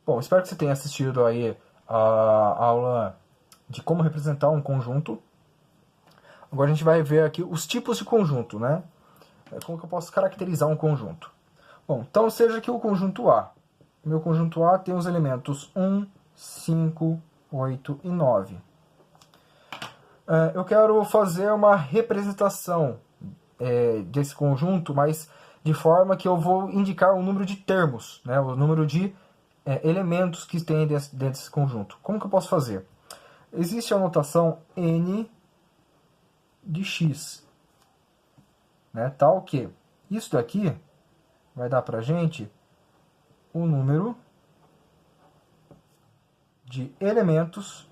Bom, espero que você tenha assistido aí a aula de como representar um conjunto. Agora a gente vai ver aqui os tipos de conjunto, né? Como que eu posso caracterizar um conjunto. Bom, então seja aqui o conjunto A. O meu conjunto A tem os elementos 1, 5, 8 e 9. Eu quero fazer uma representação desse conjunto, mas de forma que eu vou indicar o número de termos, né? O número de elementos que tem dentro desse conjunto. Como que eu posso fazer? Existe a notação n de x, né? Tal que isso daqui vai dar para a gente o número de elementos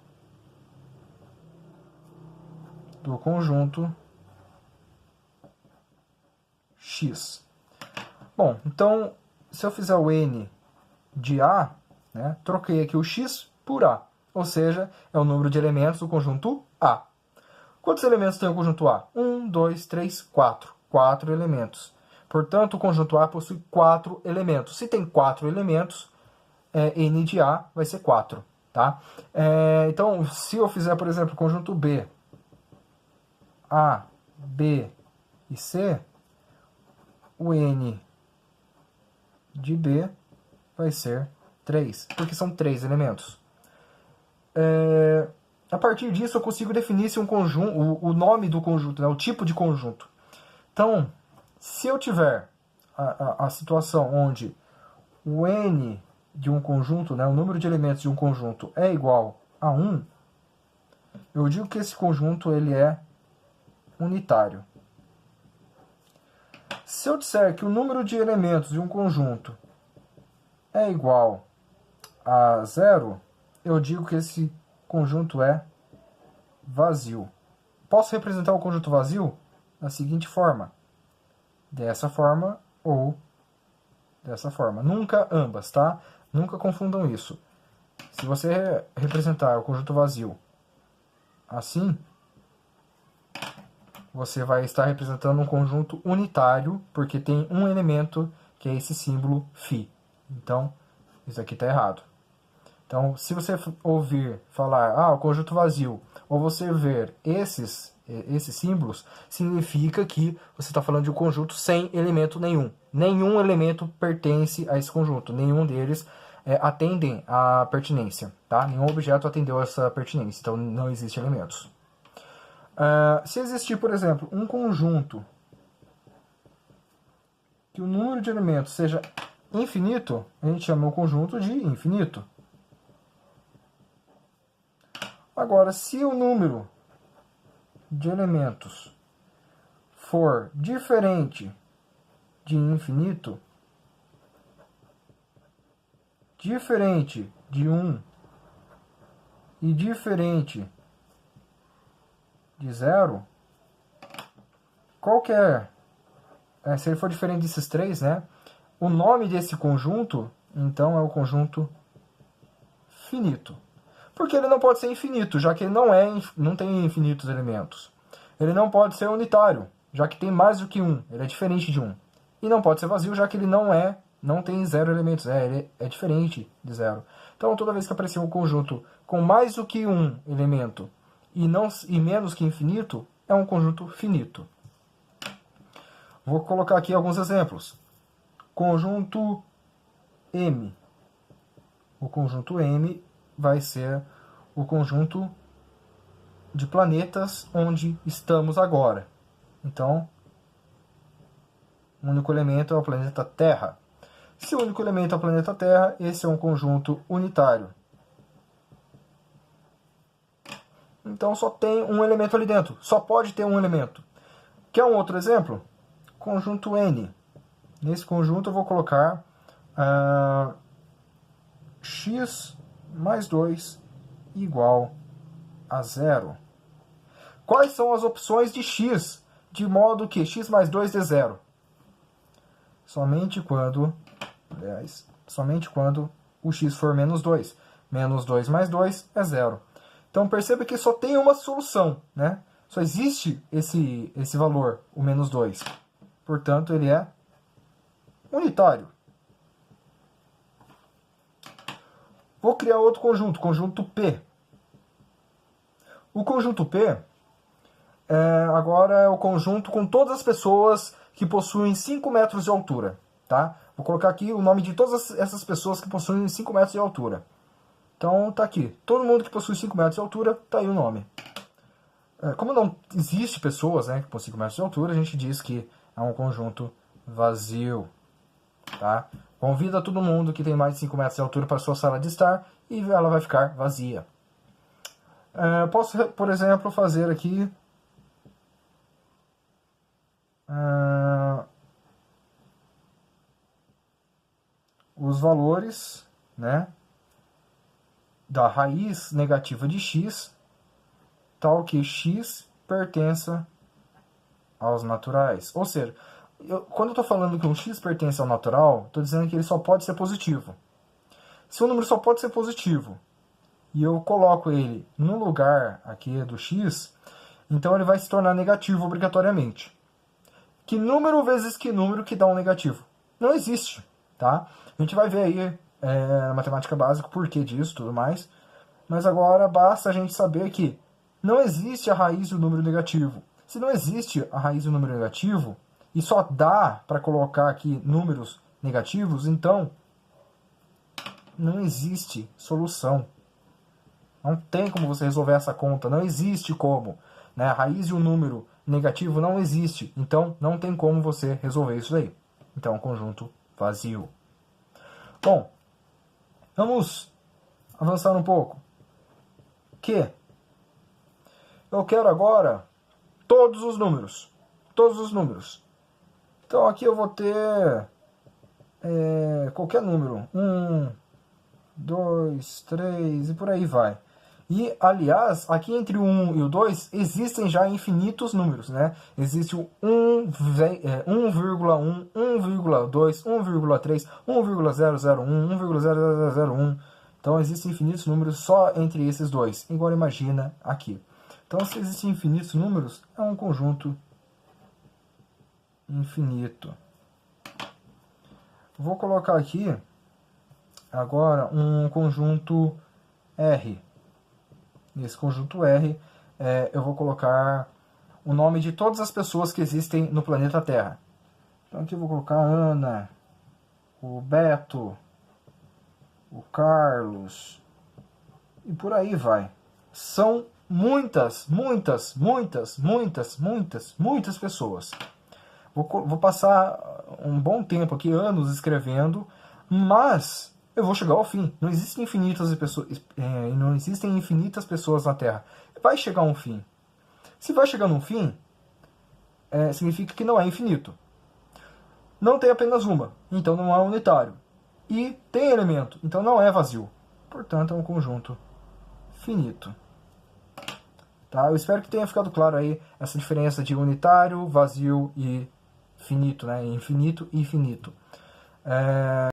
do conjunto x. Bom, então, se eu fizer o n de A, né, troquei aqui o x por A, ou seja, é o número de elementos do conjunto A. Quantos elementos tem o conjunto A? 1, 2, 3, 4. 4 elementos. Portanto, o conjunto A possui 4 elementos. Se tem 4 elementos, n de A vai ser 4. Tá? Então, se eu fizer, por exemplo, o conjunto B, A, B e C, o n de B vai ser 3, porque são 3 elementos. A partir disso, eu consigo definir se um conjunto, o nome do conjunto, né, o tipo de conjunto. Então, se eu tiver a situação onde o n de um conjunto, né, o número de elementos de um conjunto é igual a 1, eu digo que esse conjunto ele é unitário. Se eu disser que o número de elementos de um conjunto é igual a 0, eu digo que esse conjunto é vazio. Posso representar o conjunto vazio da seguinte forma. Dessa forma ou dessa forma. Nunca ambas, tá? Nunca confundam isso. Se você representar o conjunto vazio assim, você vai estar representando um conjunto unitário, porque tem um elemento que é esse símbolo φ. Então, isso aqui está errado. Então, se você ouvir falar, o conjunto vazio, ou você ver esses símbolos, significa que você está falando de um conjunto sem elemento nenhum. Nenhum elemento pertence a esse conjunto. Nenhum deles atendem à pertinência. Tá? Nenhum objeto atendeu a essa pertinência. Então, não existe elementos. Se existir, por exemplo, um conjunto que o número de elementos seja infinito, a gente chama o conjunto de infinito. Agora, se o número de elementos for diferente de infinito, diferente de 1 e diferente de 0, qualquer, se ele for diferente desses três, né, o nome desse conjunto, então, é o conjunto finito. Porque ele não pode ser infinito, já que ele não tem infinitos elementos. Ele não pode ser unitário, já que tem mais do que um, ele é diferente de um. E não pode ser vazio, já que ele não tem 0 elementos, ele é diferente de 0. Então, toda vez que aparecer um conjunto com mais do que um elemento e menos que infinito, é um conjunto finito. Vou colocar aqui alguns exemplos. Conjunto M. O conjunto M vai ser o conjunto de planetas onde estamos agora. Então, o único elemento é o planeta Terra. Se o único elemento é o planeta Terra, esse é um conjunto unitário. Então, só tem um elemento ali dentro. Só pode ter um elemento. Quer um outro exemplo? Conjunto N. Nesse conjunto eu vou colocar x mais 2 igual a 0. Quais são as opções de x, de modo que x mais 2 dê 0? Somente quando o x for menos 2. Menos 2 mais 2 é 0. Então perceba que só tem uma solução, né? Só existe esse valor, o menos 2. Portanto, ele é unitário. Vou criar outro conjunto P. O conjunto P agora é o conjunto com todas as pessoas que possuem 5 metros de altura. Tá? Vou colocar aqui o nome de todas essas pessoas que possuem 5 metros de altura. Então tá aqui. Todo mundo que possui 5 metros de altura, tá aí o nome. Como não existe pessoas, né, que possuem 5 metros de altura, a gente diz que é um conjunto vazio. Tá? Convida todo mundo que tem mais de 5 metros de altura para sua sala de estar e ela vai ficar vazia. Posso, por exemplo, fazer aqui os valores, né, da raiz negativa de x, tal que x pertença aos naturais. Ou seja, quando eu estou falando que um x pertence ao natural, estou dizendo que ele só pode ser positivo. Se o número só pode ser positivo e eu coloco ele no lugar aqui do x, então ele vai se tornar negativo obrigatoriamente. Que número vezes que número que dá um negativo? Não existe, tá? A gente vai ver aí na matemática básica o porquê disso e tudo mais. Mas agora basta a gente saber que não existe a raiz do número negativo. Se não existe a raiz do número negativo, e só dá para colocar aqui números negativos, então não existe solução. Não tem como você resolver essa conta, não existe como. Né? A raiz de um número negativo não existe, então não tem como você resolver isso aí. Então é um conjunto vazio. Bom, vamos avançar um pouco. Que eu quero agora todos os números. Todos os números. Então aqui eu vou ter qualquer número. 1, 2, 3 e por aí vai. E, aliás, aqui entre o 1 e o 2 existem já infinitos números, né? Existe o 1,1, 1,2, 1,3, 1,001, 1,0001. Então existem infinitos números só entre esses dois. Agora imagina aqui. Então se existem infinitos números, é um conjunto infinito. Vou colocar aqui agora um conjunto R. Nesse conjunto R, eu vou colocar o nome de todas as pessoas que existem no planeta Terra. Então aqui eu vou colocar a Ana, o Beto, o Carlos, e por aí vai. São muitas pessoas. Vou passar um bom tempo aqui, anos escrevendo, mas eu vou chegar ao fim. Não existem infinitas pessoas na Terra. Vai chegar um fim. Se vai chegar num fim, significa que não é infinito. Não tem apenas uma, então não é unitário. E tem elemento, então não é vazio. Portanto, é um conjunto finito. Tá? Eu espero que tenha ficado claro aí essa diferença de unitário, vazio e finito, né? Infinito e finito.